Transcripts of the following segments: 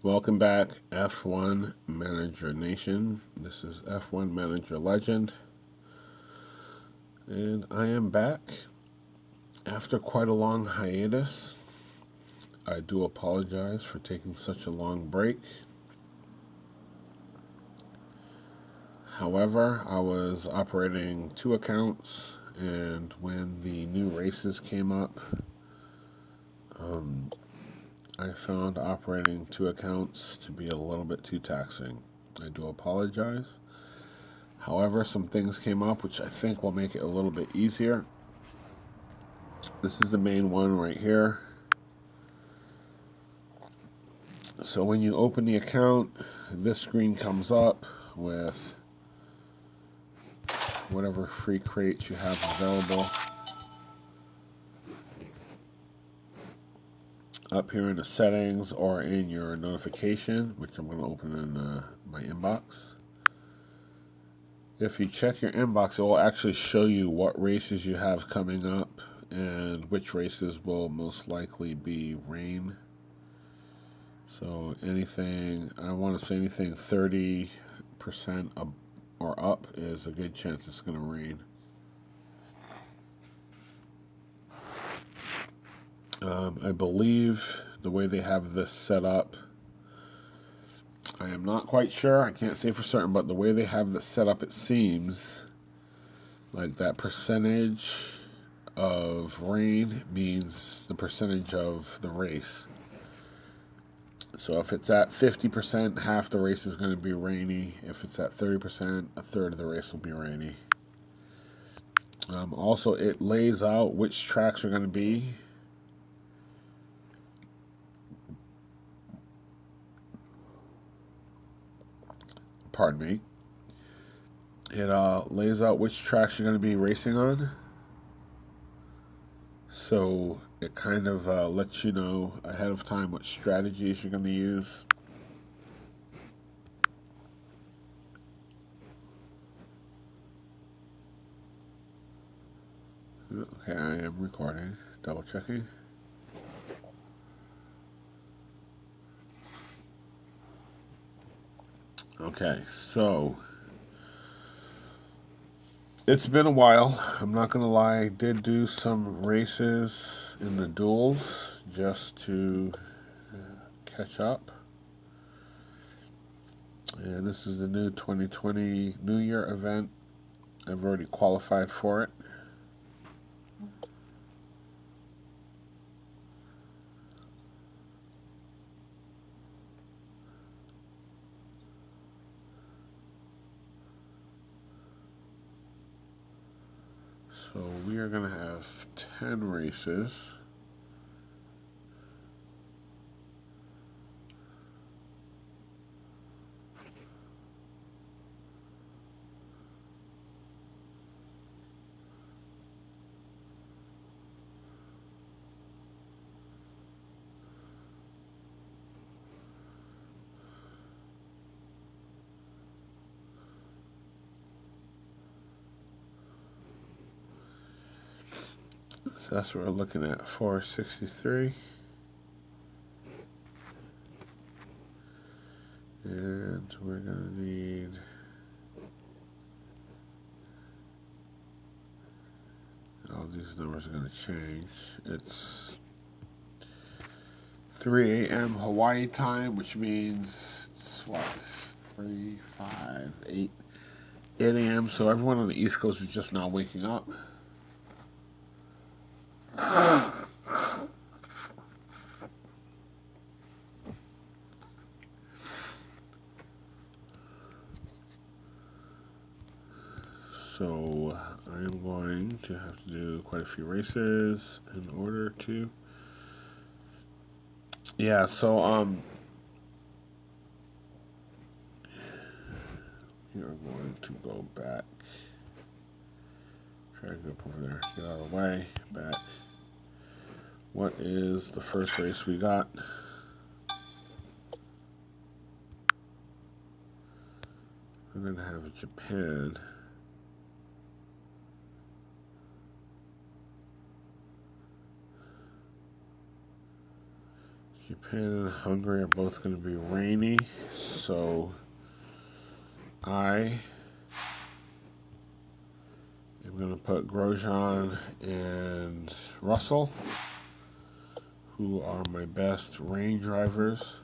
Welcome back, F1 Manager Nation. This is F1 Manager Legend, and I am back after quite a long hiatus. I do apologize for taking such a long break. However, I was operating two accounts, and when the new races came up, I found operating two accounts to be a little bit too taxing. I do apologize. However, some things came up which I think will make it a little bit easier. This is the main one right here. So when you open the account, this screen comes up with whatever free crates you have available. Up here in the settings or in your notification, which I'm going to open in my inbox. If you check your inbox, it will actually show you what races you have coming up and which races will most likely be rain. So anything, I want to say anything 30% up or up is a good chance it's going to rain. I believe the way they have this set up, I am not quite sure, I can't say for certain, but the way they have this set up, it seems like that percentage of rain means the percentage of the race. So if it's at 50%, half the race is going to be rainy. If it's at 30%, a third of the race will be rainy. Also, it lays out which tracks are going to be. Pardon me. It lays out which tracks you're going to be racing on. So it kind of lets you know ahead of time what strategies you're going to use. Okay, I am recording. Double checking. Okay, so it's been a while. I'm not going to lie. I did do some races in the duels just to catch up. And this is the new 2020 New Year event. I've already qualified for it. So we are going to have 10 races. So that's what we're looking at, 463. And we're going to need all these numbers are going to change. It's 3 a.m. Hawaii time, which means it's what? 3, 5, 8, 8 a.m. So everyone on the East Coast is just now waking up. So I am going to have to do quite a few races in order to. Yeah, so we are going to go back. Try to go up over there. Get out of the way. Back. What is the first race we got? We're going to have Japan. Japan and Hungary are both going to be rainy, so I am going to put Grosjean and Russell, who are my best rain drivers.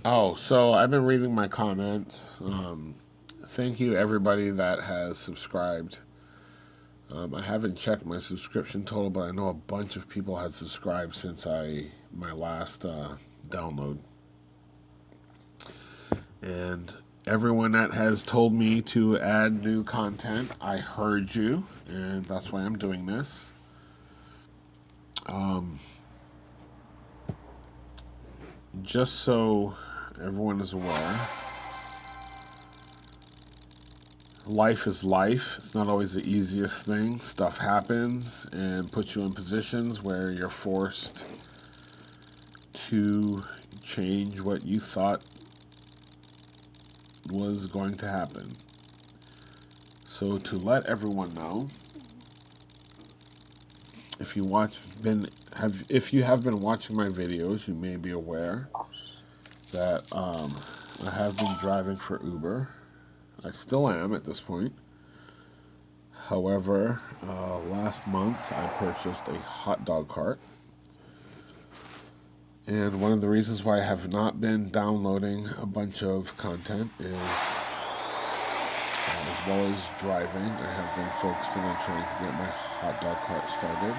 Oh, so I've been reading my comments. Thank you, everybody that has subscribed. I haven't checked my subscription total, but I know a bunch of people had subscribed since my last download. And everyone that has told me to add new content, I heard you, and that's why I'm doing this. Just so everyone is aware, life is life. It's not always the easiest thing. Stuff happens and puts you in positions where you're forced to change what you thought was going to happen. So to let everyone know, if you have been watching my videos, you may be aware that I have been driving for Uber. I still am at this point. However, last month I purchased a hot dog cart. And one of the reasons why I have not been downloading a bunch of content is, as well as driving, I have been focusing on trying to get my hot dog cart started.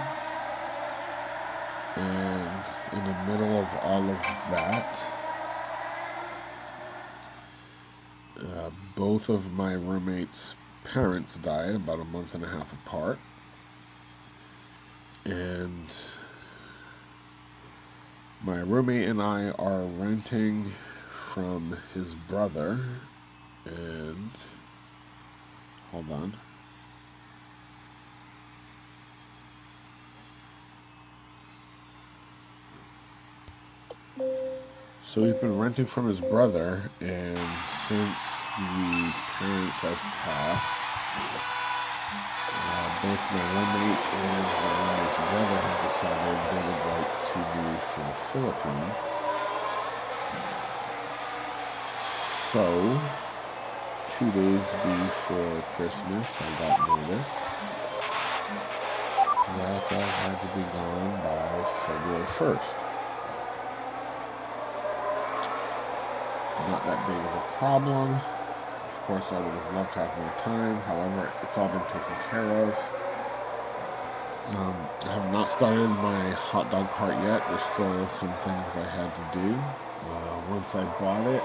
And in the middle of all of that, both of my roommates' parents died about a month and a half apart. And my roommate and I are renting from his brother, and hold on. So we've been renting from his brother, and since the parents have passed, both my roommate and my roommate's brother have decided they would like to move to the Philippines. So, 2 days before Christmas, I got notice that I had to be gone by February 1st. Not that big of a problem. Of course, I would have loved to have more time. However, it's all been taken care of. I have not started my hot dog cart yet. There's still some things I had to do. Once I bought it,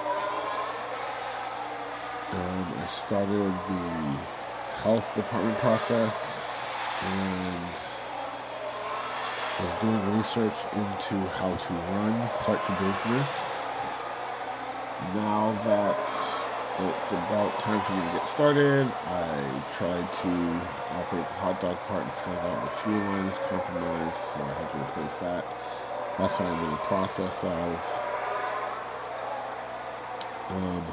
I started the health department process and was doing research into how to run such a business. Now that it's about time for me to get started, I tried to operate the hot dog cart and found out my fuel line is compromised, so I had to replace that. That's what I'm in the process of.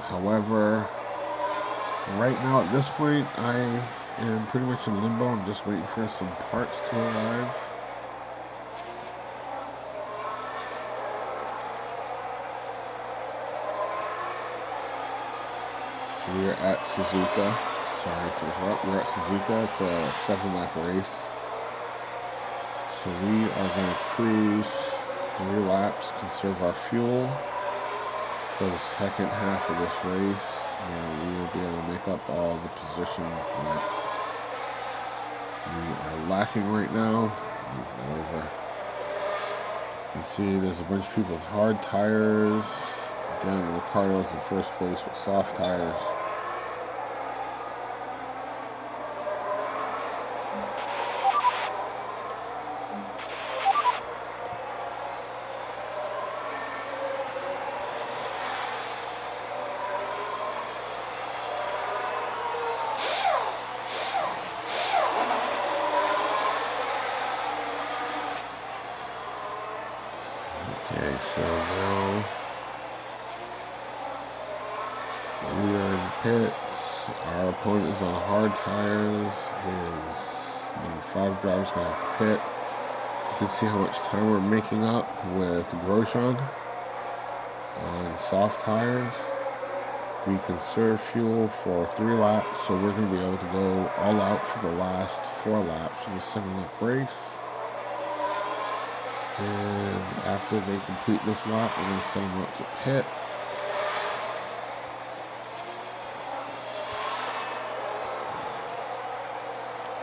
However, right now at this point, I am pretty much in limbo. I'm just waiting for some parts to arrive. So we are at Suzuka. Sorry to interrupt. We're at Suzuka. It's a 7-lap race. So we are going to cruise 3 laps, conserve our fuel for the second half of this race, where we will be able to make up all the positions that we are lacking right now. Move that over. You can see there's a bunch of people with hard tires. Dan Ricciardo's in first place with soft tires. Okay, so now we are in Our opponent is on hard tires. His number 5 driver is going to have to pit. You can see how much time we're making up with Grosjean on soft tires. We conserve fuel for 3 laps, so we're going to be able to go all out for the last 4 laps of a 7-lap race. And after they complete this lap, we're going to send them up to pit.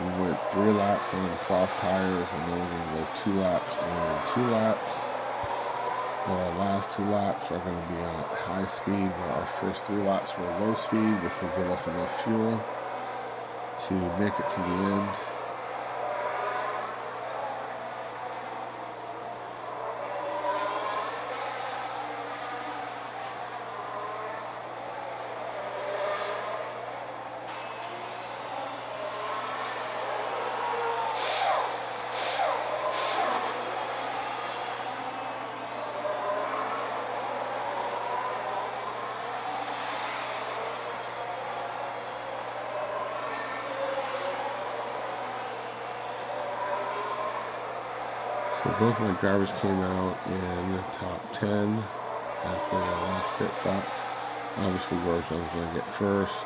We went 3 laps on soft tires, and then we're going to go 2 laps and 2 laps. But our last 2 laps are going to be at high speed, where our first 3 laps were low speed, which will give us enough fuel to make it to the end. So both my drivers came out in the top 10 after the last pit stop. Obviously, Grosjean's going to get first.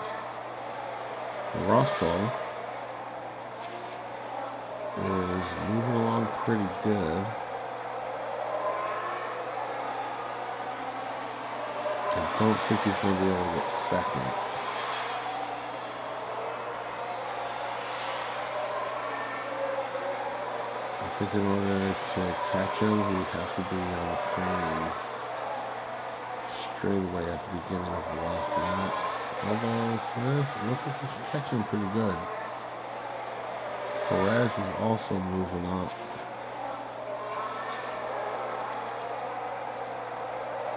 Russell is moving along pretty good. I don't think he's going to be able to get second. I think in order to catch him, we'd have to be on the same straightaway at the beginning of the last lap. Although, I don't think he's catching pretty good. Perez is also moving up.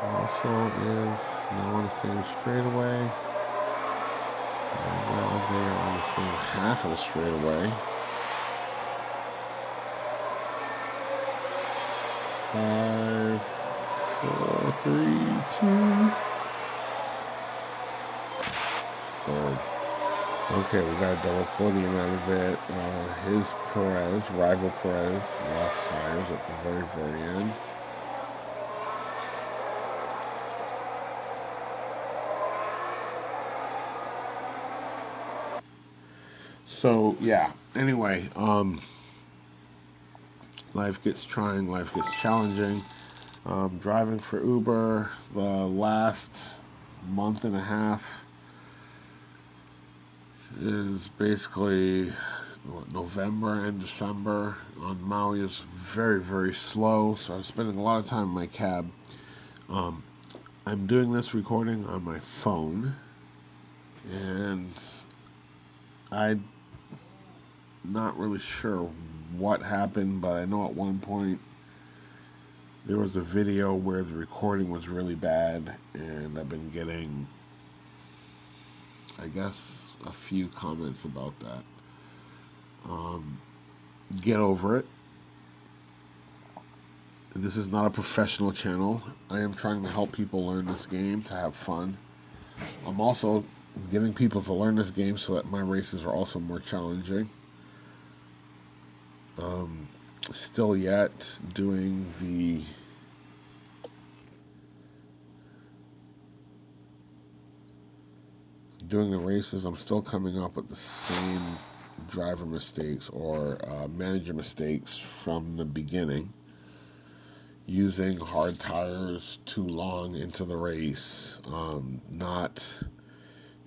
Russell is now on the same straightaway. And now they are on the same half of the straightaway. 5, 4, 3, 2. Third. Okay, we got a double podium out of it. His Perez, rival Perez, lost tires at the very, very end. So, yeah, anyway, life gets trying, life gets challenging. Driving for Uber the last month and a half is basically November and December on Maui is very, very slow, so I'm spending a lot of time in my cab. I'm doing this recording on my phone, and I'm not really sure what happened, but I know at one point there was a video where the recording was really bad, and I've been getting, I guess, a few comments about that. Get over it. This is not a professional channel. I am trying to help people learn this game to have fun. I'm also getting people to learn this game so that my races are also more challenging. Still yet doing the races. I'm still coming up with the same driver mistakes or manager mistakes from the beginning, using hard tires too long into the race, not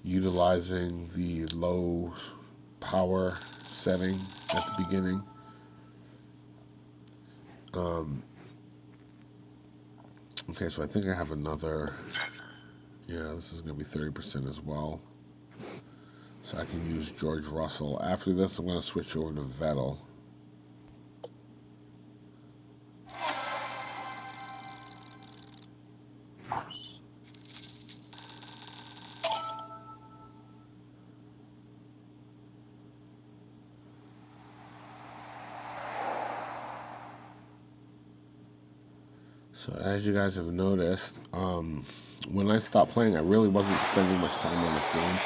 utilizing the low power setting at the beginning. Okay, so I think I have another, this is going to be 30% as well. So I can use George Russell. After this, I'm going to switch over to Vettel. So as you guys have noticed, when I stopped playing, I really wasn't spending much time on this game.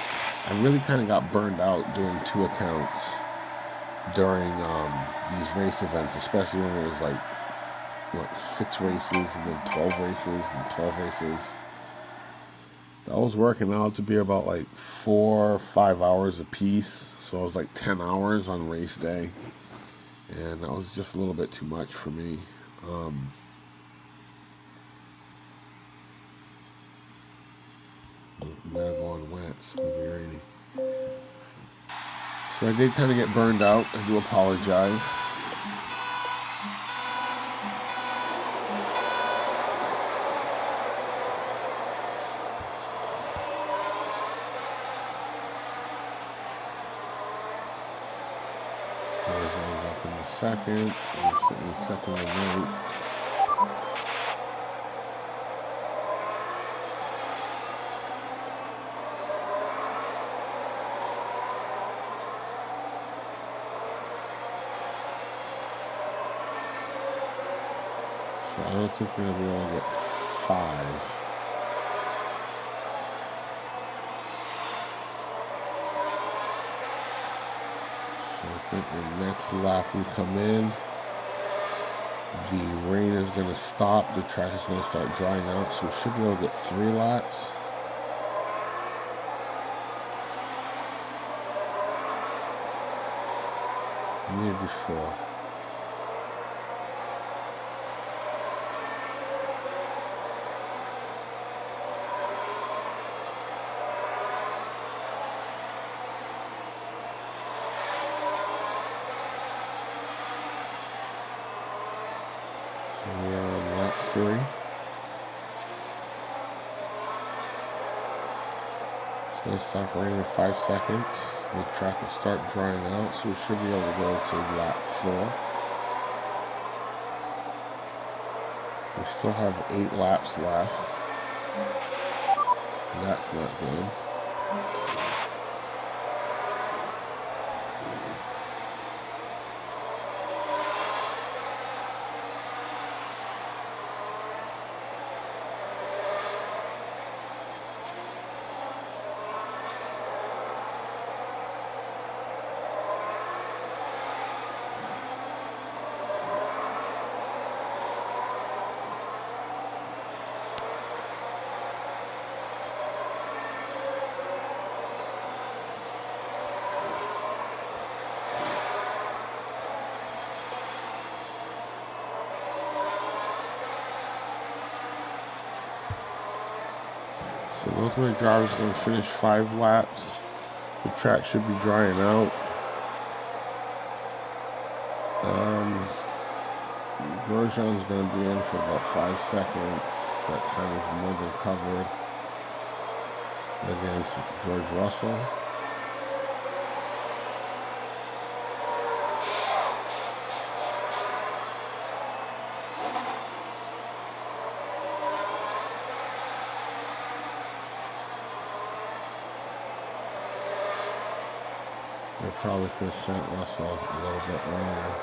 I really kind of got burned out doing 2 accounts during these race events, especially when it was like, 6 races and then 12 races and 12 races. That was working out to be about like 4 or 5 hours a piece. So it was like 10 hours on race day. And that was just a little bit too much for me. Better go on wet, it's going to be rainy. So I did kind of get burned out. I do apologize. Horizon's up in the second. We're sitting in second and 8. So I don't think we're going to be able to get 5. So I think the next lap we come in, the rain is going to stop. The track is going to start drying out. So we should be able to get 3 laps. Maybe 4. We're on lap 3. It's going to stop raining in 5 seconds. The track will start drying out, so we should be able to go to lap 4. We still have 8 laps left. That's not good. So both my drivers are going to finish 5 laps. The track should be drying out. Grosjean's going to be in for about 5 seconds. That time is more than covered against George Russell. They probably could have sent Russell a little bit earlier.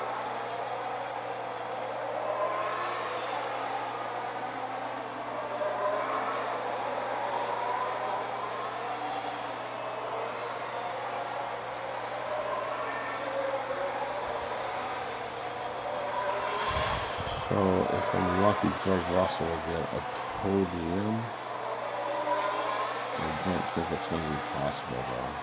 So if I'm lucky, George Russell will get a podium. I don't think it's going to be possible though.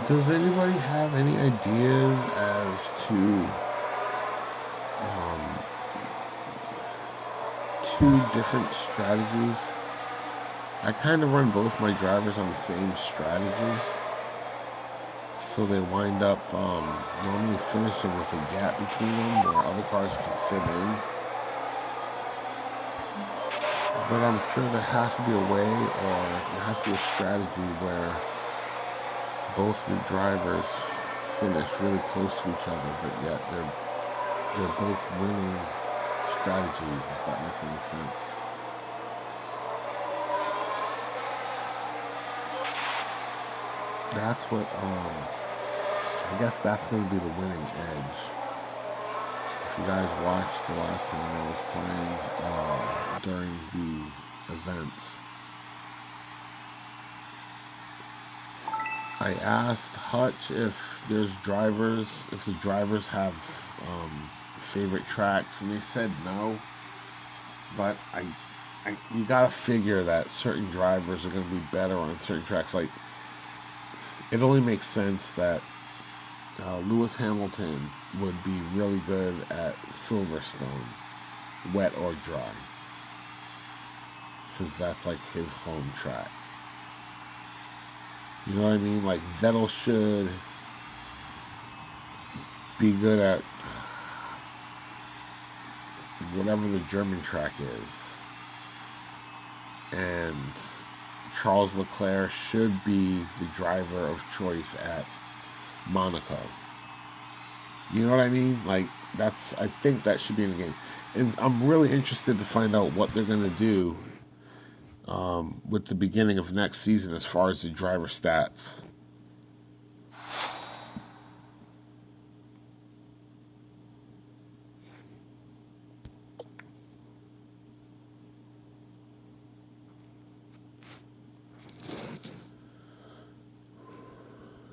Does anybody have any ideas as to 2 different strategies? I kind of run both my drivers on the same strategy, so they wind up normally finishing with a gap between them where other cars can fit in. But I'm sure there has to be a way, or there has to be a strategy where both your drivers finish really close to each other, but yet they're both winning strategies, if that makes any sense. that's what, I guess that's going to be the winning edge. If you guys watched the last time I was playing during the events, I asked Hutch if the drivers have favorite tracks, and they said no. But you gotta figure that certain drivers are gonna be better on certain tracks. Like, it only makes sense that Lewis Hamilton would be really good at Silverstone, wet or dry, since that's like his home track. You know what I mean? Like, Vettel should be good at whatever the German track is. And Charles Leclerc should be the driver of choice at Monaco. You know what I mean? Like, I think that should be in the game. And I'm really interested to find out what they're going to do with the beginning of next season as far as the driver stats.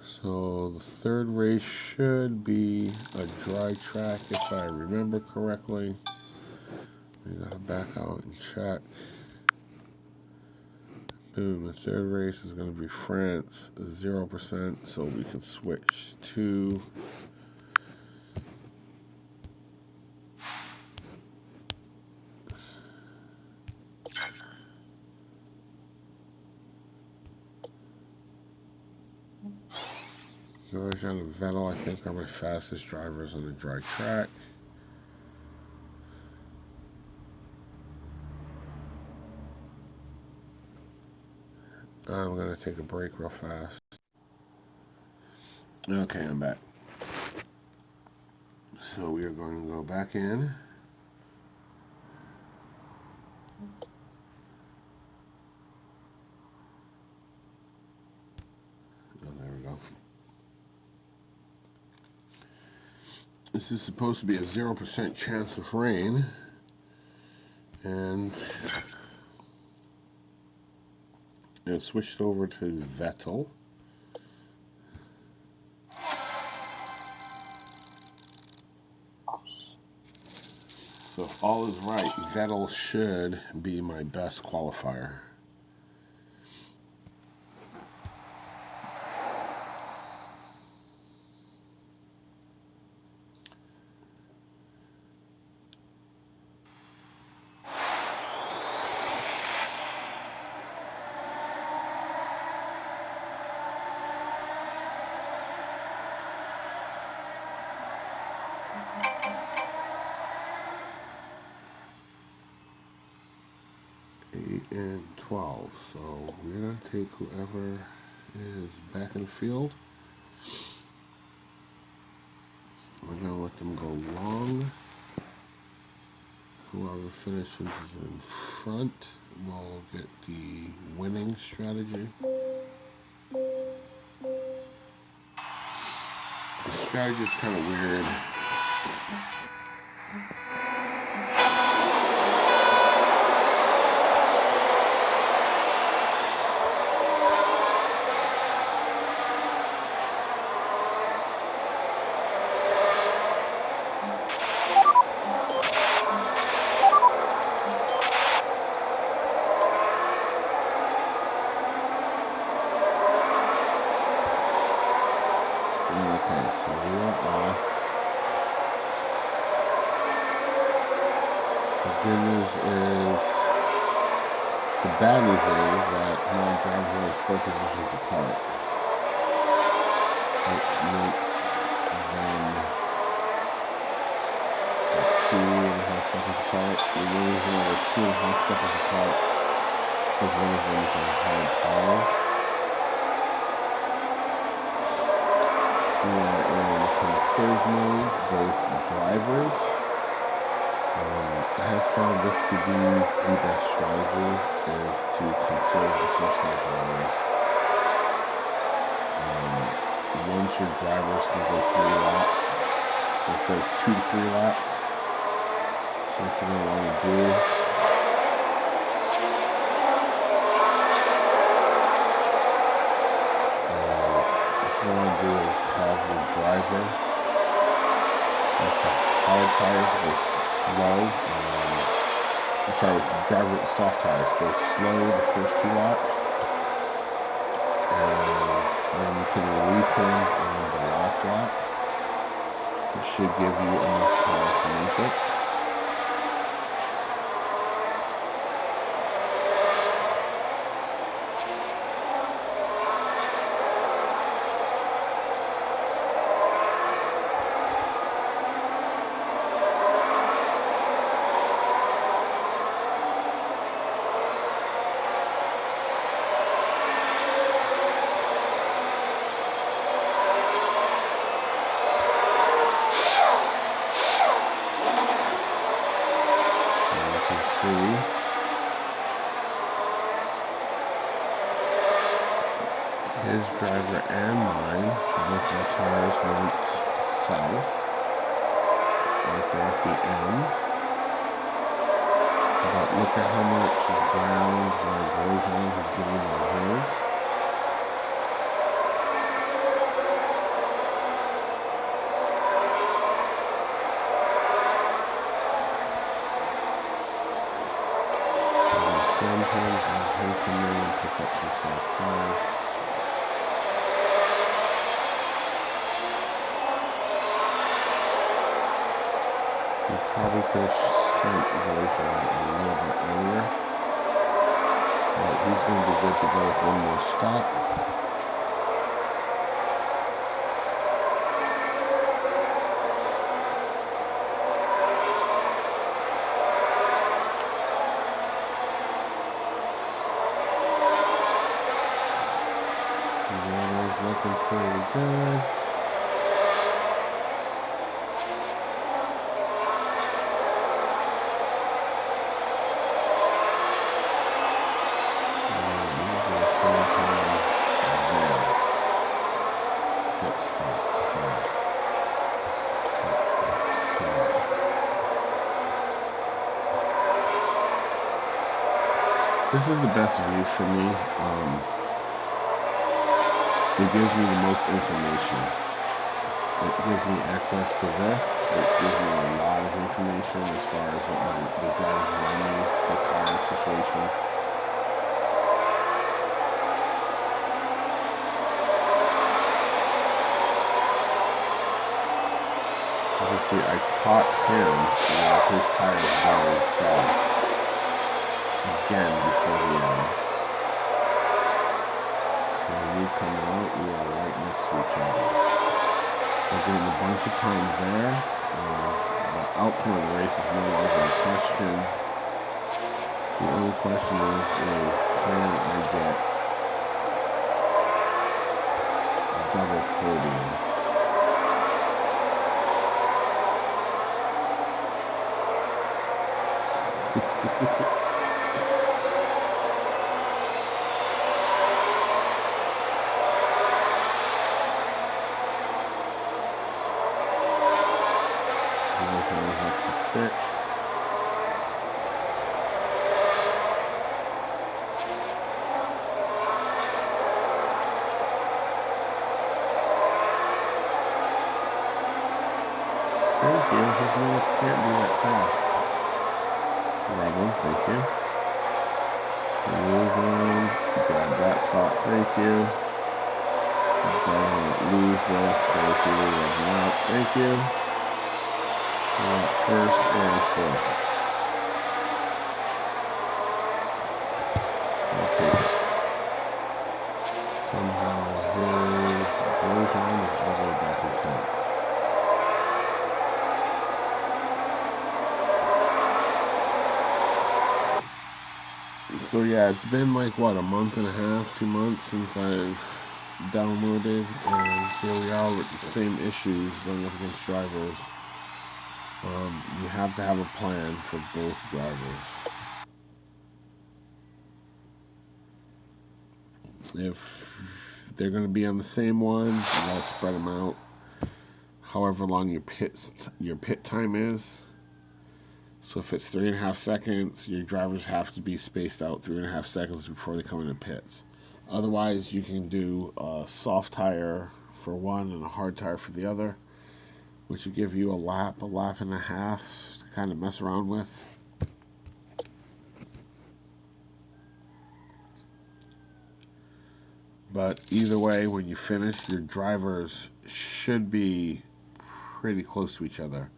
So the third race should be a dry track if I remember correctly. We gotta back out and check. Boom, the third race is going to be France, 0%, so we can switch to Grosjean and Vettel. I think are my fastest drivers on the dry track. I'm going to take a break real fast. Okay, I'm back. So we are going to go back in. Oh, there we go. This is supposed to be a 0% chance of rain. And it switched over to Vettel. So if all is right, Vettel should be my best qualifier. And 12. So we're going to take whoever is back in the field. We're going to let them go long. Whoever finishes in front will get the winning strategy. The strategy is kind of weird. Okay, so we are off. The good news is, the bad news is that my drivers are only 4 positions apart, which makes them 2.5 seconds apart. The reason why they're 2.5 seconds apart is because one of them is on hard tires. We are in conserve mode, both drivers. I have found this to be the best strategy, is to conserve the first half of the race. once your drivers can go 3 laps. It says 2 to 3 laps. So what you're going to want to do is have your driver with the hard tires go slow. I'm sorry, with the driver with the soft tires go slow the first 2 laps. And then you can release him on the last lap. It should give you enough time to make it. His driver and mine, both our tires went south, right there at the end. But look at how much ground my Grosjean is getting on his. Sometimes have him come in and pick up some soft tires. We probably could have sent Grosjean a little bit earlier, but he's going to be good to go with one more stop. Weather's looking pretty good. This is the best view for me. It gives me the most information. It gives me access to this, which gives me a lot of information as far as what the drivers around me, the tire situation. You can see I caught him while his tires going south again before the end. So when we come out, we are right next to each other. So we're getting a bunch of time there. The outcome of the race is no longer in question. The only question is can I get a double podium? Up to 6. Thank you. His nose can't be that fast. Robin, thank you. Losing. Grab that spot. Thank you. Don't lose this. Thank you. Rubbing out. Thank you. First and fourth. I'll take it. Somehow his Grosjean is all the way back in 10th. So yeah, it's been like what, a month and a half, 2 months since I've downloaded, and here we are with the same issues going up against drivers. You have to have a plan for both drivers. If if they're going to be on the same one, you gotta spread them out. However long your pit time is. So if it's 3.5 seconds, your drivers have to be spaced out 3.5 seconds before they come into pits. Otherwise, you can do a soft tire for one and a hard tire for the other, which will give you a lap and a half to kind of mess around with. But either way, when you finish, your drivers should be pretty close to each other.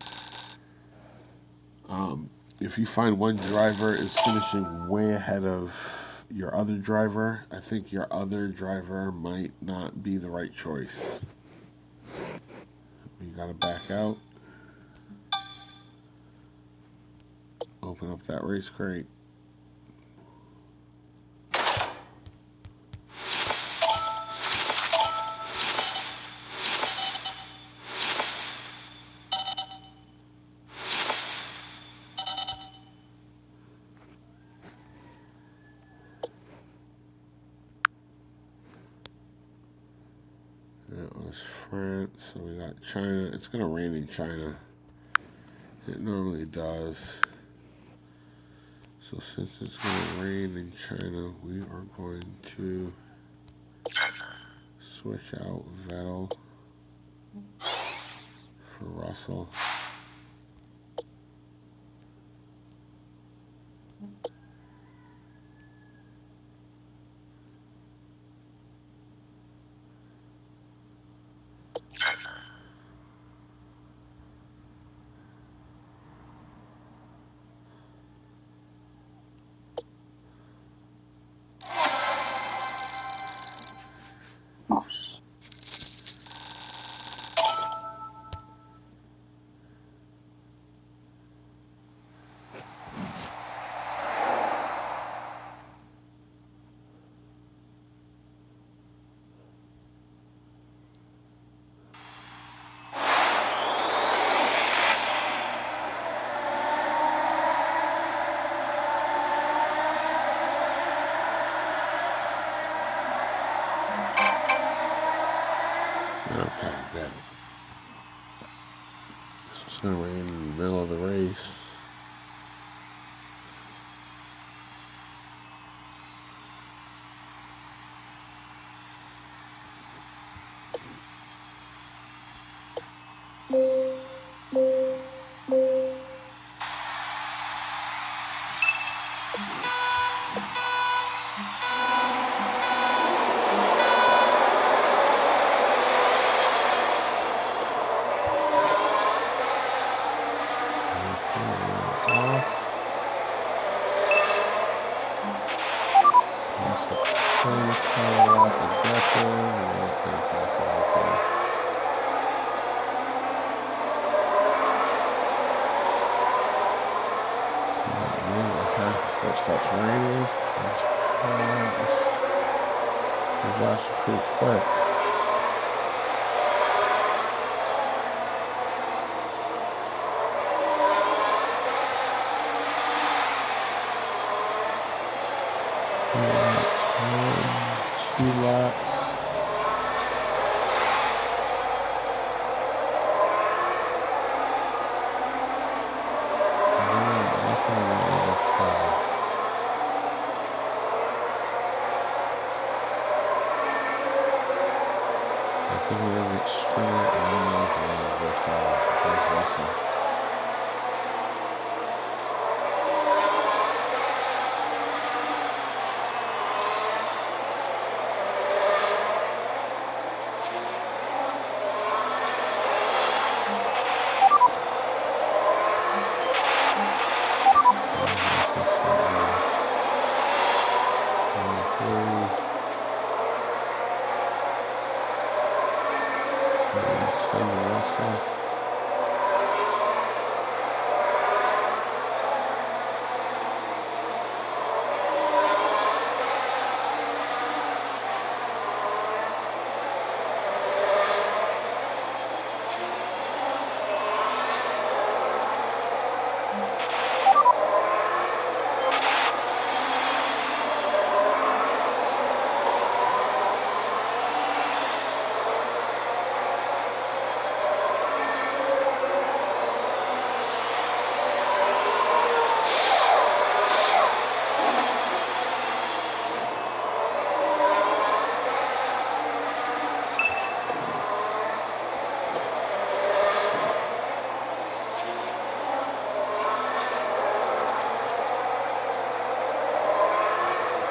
If you find one driver is finishing way ahead of your other driver, I think your other driver might not be the right choice. You gotta back out. Open up that race crate. That was France, so we got China. It's gonna rain in China. It normally does. So since it's gonna rain in China, we are going to switch out Vettel for Russell. Okay, good. So it's gonna rain in the middle of the race. Before it starts raining, these laps are pretty quick. Two laps. I think we're going to get straight at 1 miles an hour with George Russell.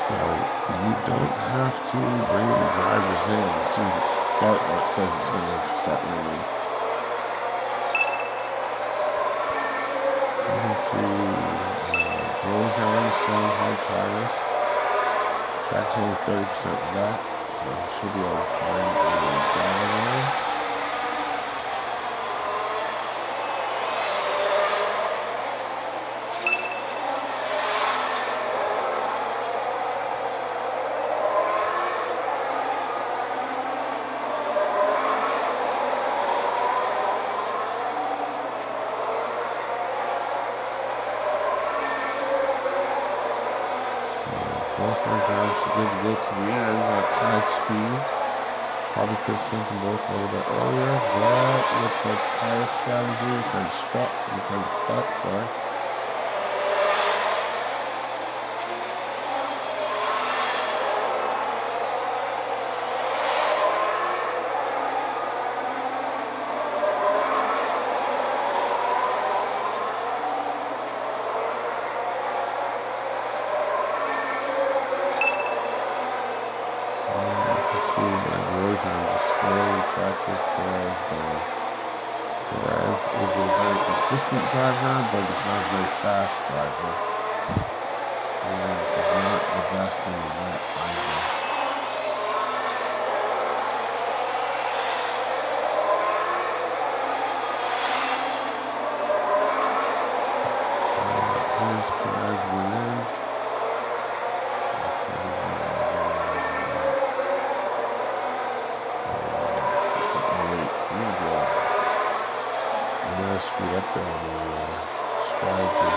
So you don't have to bring your drivers in as soon as it starts, or it says it's going to start raining. You can see Grosjean slowing hard tires. Track's only 30% wet, so you should be able to find a driver line. Both my drivers should good to go to the end at high speed. Probably could have sent them both a little bit earlier, but with the tire strategy, we kind of stuck, sorry. Perez down. Perez is a very consistent driver, but he's not a very fast driver. And is not the best in the wet either. Here's Perez winning. Screwed up there on the strategy.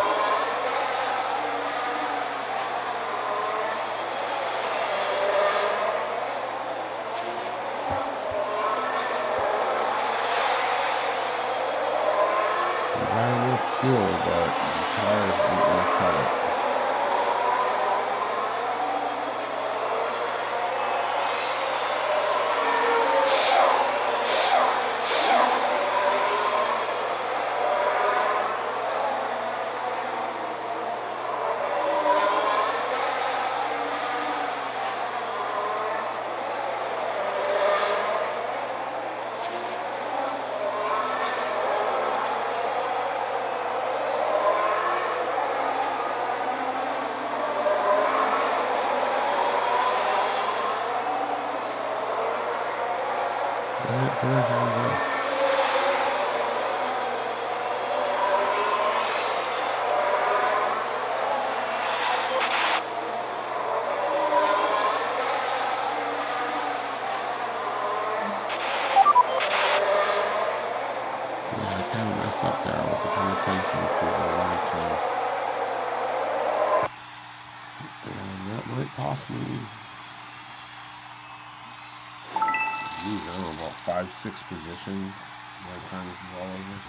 We got enough fuel, but the tires ain't gonna cut it. Up there, I wasn't paying attention to the line change. And that might cost me, I don't know, about 5-6 positions by the time this is all over.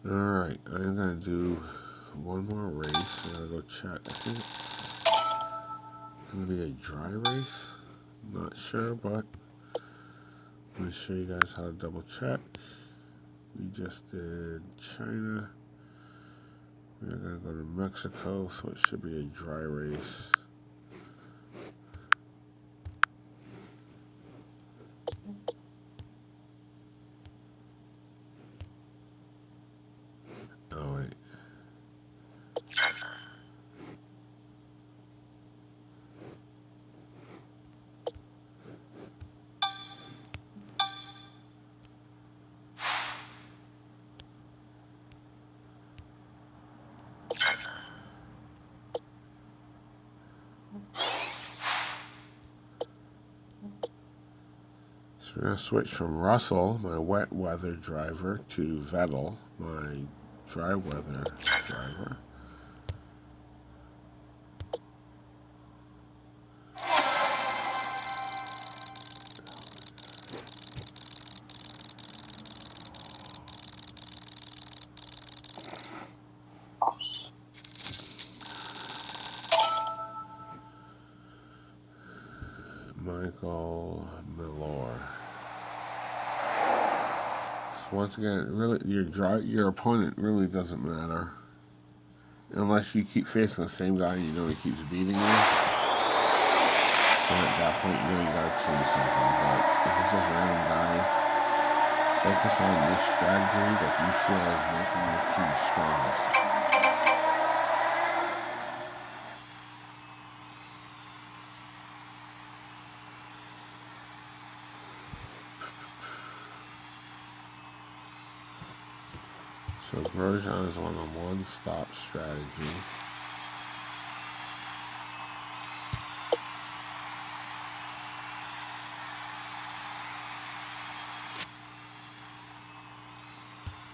Alright, I'm going to do one more race. I'm going to go check. I think it's going to be a dry race. I'm not sure, but I'm going to show you guys how to double check. We just did China. We're going to go to Mexico, so it should be a dry race. Oh, wait. So we're going to switch from Russell, my wet weather driver, to Vettel, my dry weather driver. once again, really, your opponent really doesn't matter. Unless you keep facing the same guy and you know he keeps beating you. And at that point, you know you gotta change something. But if it's just random guys, focus on your strategy that you feel is making your team strongest. So Grosjean is on a one-stop strategy.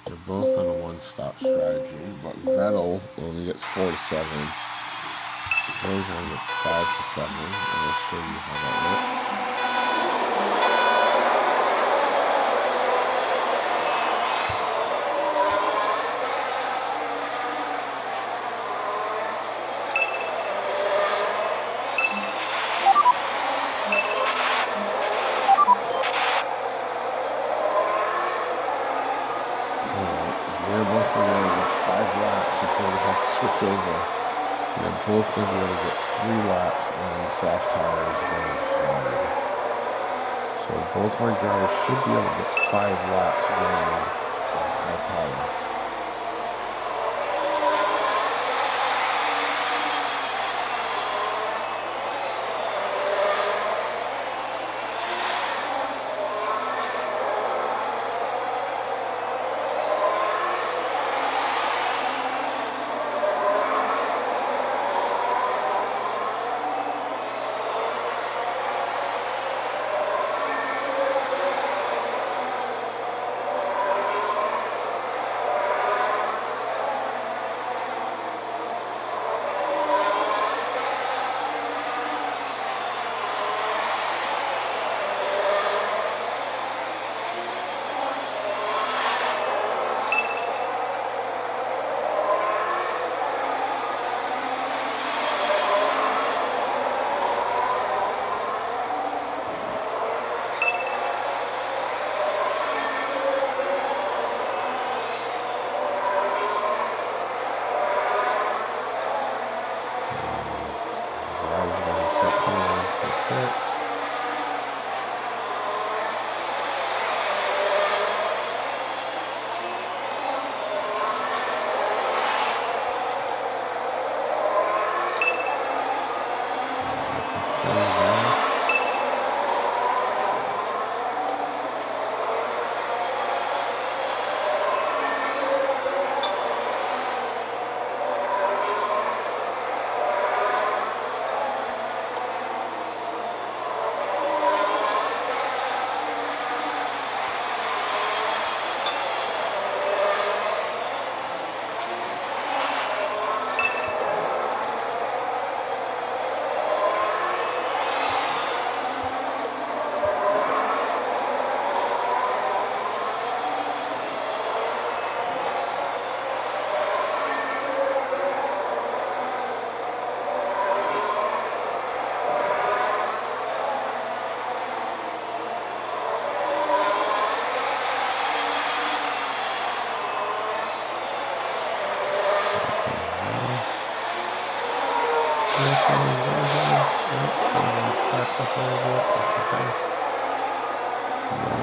They're both on a one-stop strategy, but Vettel only gets 4 to 7. Grosjean gets 5 to 7. I'll show you how that works. They're both going to be able to get 5 laps before they have to switch over. And they're both going to be able to get 3 laps on soft tires going hard. So both my drivers should be able to get 5 laps going on high power.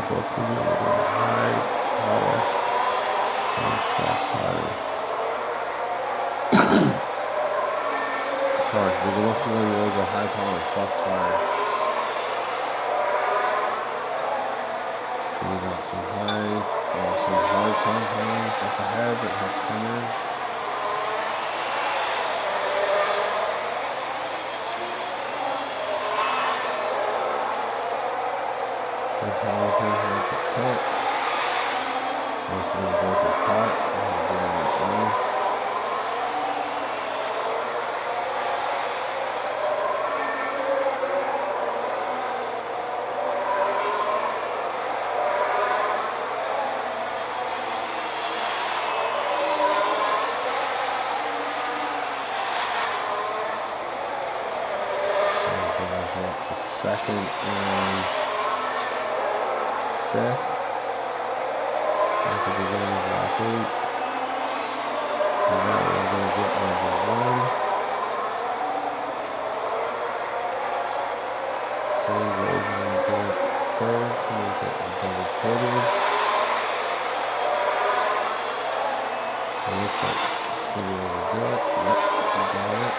Both can be able to go high power on soft tires. Sorry, they both can be able to go high power on soft tires. And we got some hard compounds up ahead that have to come in. There's Hamilton had to pit. Must have been a broken part for him to be on that line. So it goes up to second and 5th. at the beginning of lap 8. That is going to get number 1. Same goes going to get third to make it a double podium. It looks like it's going to be able to do it. Yep, he got it.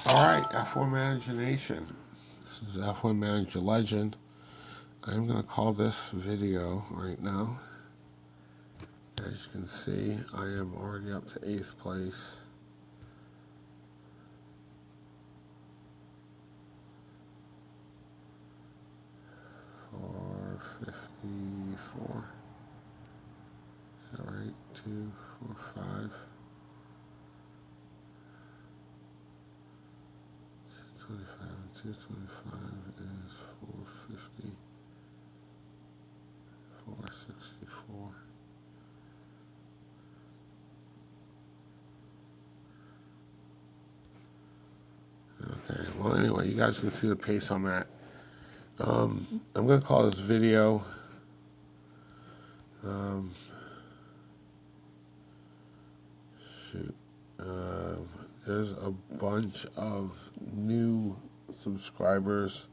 Alright, F1 Manager Nation. This is F1 Manager Legend. I'm going to call this video right now. As you can see, I am already up to 8th place. For 54. Is that right? 2, 4, 5. 25 and 225 is 450. 464. Okay, well anyway, you guys can see the pace I'm at. I'm going to call this video there's a bunch of new subscribers.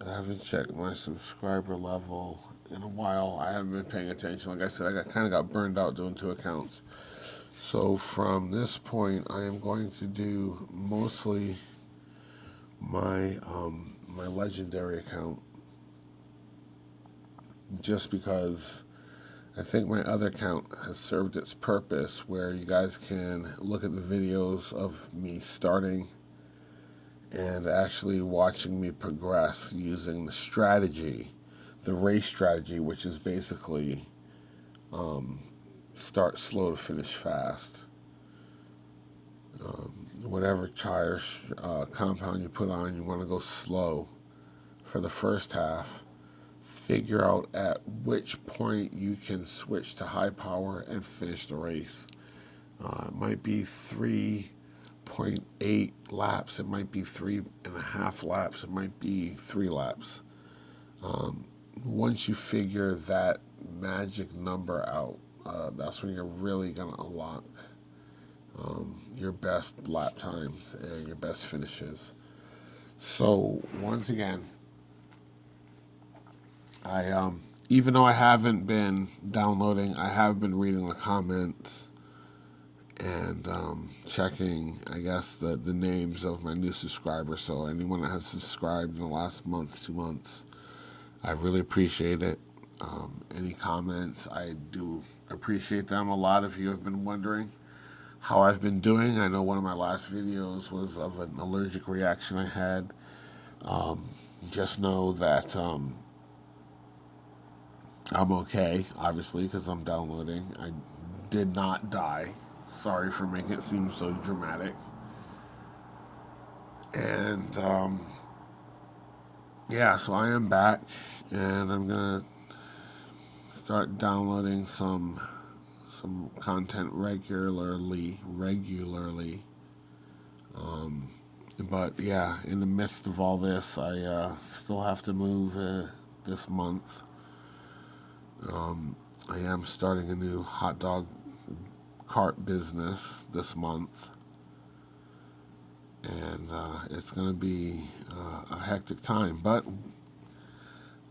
I haven't checked my subscriber level in a while. I haven't been paying attention. Like I said, I kind of got burned out doing 2 accounts. So from this point, I am going to do mostly my my legendary account, just because I think my other account has served its purpose, where you guys can look at the videos of me starting and actually watching me progress using the strategy, the race strategy, which is basically start slow to finish fast. Whatever tire compound you put on, you want to go slow for the first half. Figure out at which point you can switch to high power and finish the race. It might be 3.8 laps. It might be 3.5 laps. It might be 3 laps. Once you figure that magic number out, that's when you're really going to unlock your best lap times and your best finishes. So once again, I even though I haven't been downloading, I have been reading the comments and checking, I guess, the names of my new subscribers. So anyone that has subscribed in the last month, 2 months, I really appreciate it. Any comments, I do appreciate them a lot. If you have been wondering how I've been doing, I know one of my last videos was of an allergic reaction I had. Just know that I'm okay, obviously, because I'm downloading. I did not die. Sorry for making it seem so dramatic. And yeah, so I am back, and I'm gonna start downloading some content regularly. But yeah, in the midst of all this, I still have to move this month. I am starting a new hot dog cart business this month, and it's going to be a hectic time, but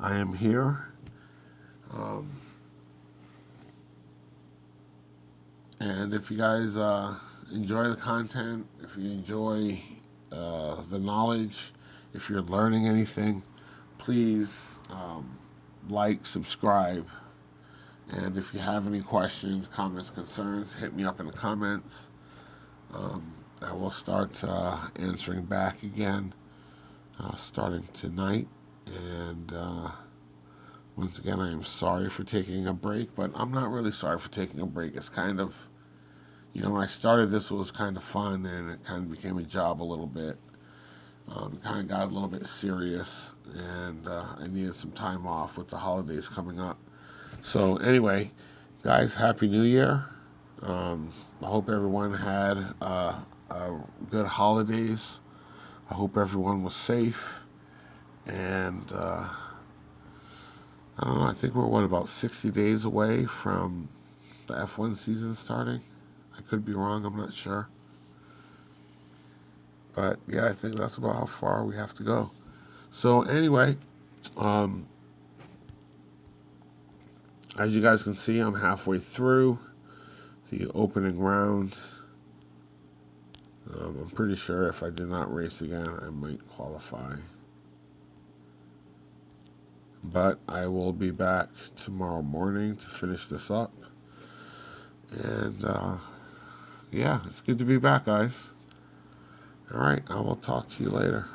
I am here. And if you guys enjoy the content, if you enjoy the knowledge, if you're learning anything, please like, subscribe, And if you have any questions, comments, concerns, hit me up in the comments. I will start answering back again starting tonight. And once again, I am sorry for taking a break, but I'm not really sorry for taking a break. It's kind of, when I started this, it was kind of fun, and it kind of became a job a little bit. It kind of got a little bit serious, and I needed some time off with the holidays coming up. So anyway, guys, Happy New Year. I hope everyone had good holidays. I hope everyone was safe. And I don't know, I think we're, about 60 days away from the F1 season starting. I could be wrong, I'm not sure. But yeah, I think that's about how far we have to go. So anyway, as you guys can see, I'm halfway through the opening round. I'm pretty sure if I did not race again, I might qualify. But I will be back tomorrow morning to finish this up. And yeah, it's good to be back, guys. All right, I will talk to you later.